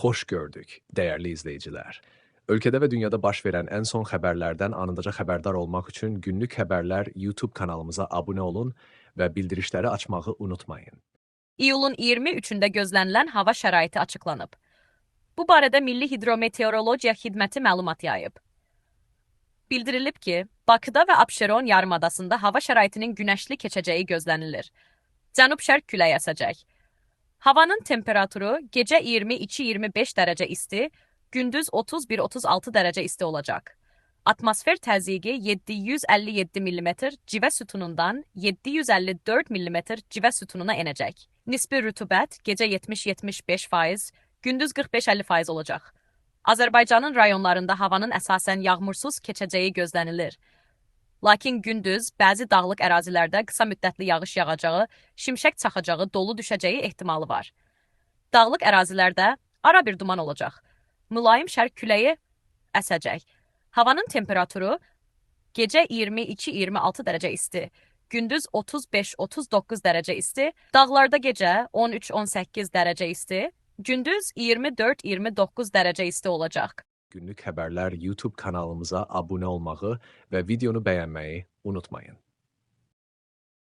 Hoş gördük, değerli izleyiciler. Ülkede ve dünyada baş verən ən son xəbərlərdən anındaca xəbərdar olmaq üçün Günlük Xəbərlər YouTube kanalımıza abunə olun və bildirişləri açmağı unutmayın. İyulun 23-də gözlənilən hava şəraiti açıqlanıb. Bu barədə Milli Hidrometeorologiya Xidməti məlumat yayıb. Bildirilib ki, Bakıda və Abşeron yarımadasında hava şəraitinin günəşli keçəcəyi gözlənilir. Cənub-şərq küləyi əsəcək. Havanın temperaturu gecə 22-25 dərəcə isti, gündüz 31-36 dərəcə isti olacaq. Atmosfer təzyiqi 757 mm civə sütunundan 754 mm civə sütununa enəcək. Nisbi rütubət gecə 70-75%, gündüz 45-50% olacaq. Azərbaycanın rayonlarında havanın əsasən yağmursuz keçəcəyi gözlənilir. Lakin gündüz bəzi dağlıq ərazilərdə qısa müddətli yağış yağacağı, şimşək çaxacağı, dolu düşəcəyi ehtimalı var. Dağlıq ərazilərdə ara bir duman olacaq. Mülayim şərq küləyi əsəcək. Havanın temperaturu gecə 22-26 dərəcə isti, gündüz 35-39 dərəcə isti, dağlarda gecə 13-18 dərəcə isti, gündüz 24-29 dərəcə isti olacaq. Günlük Xəbərlər YouTube kanalımıza abunə olmağı və videonu bəyənməyi unutmayın.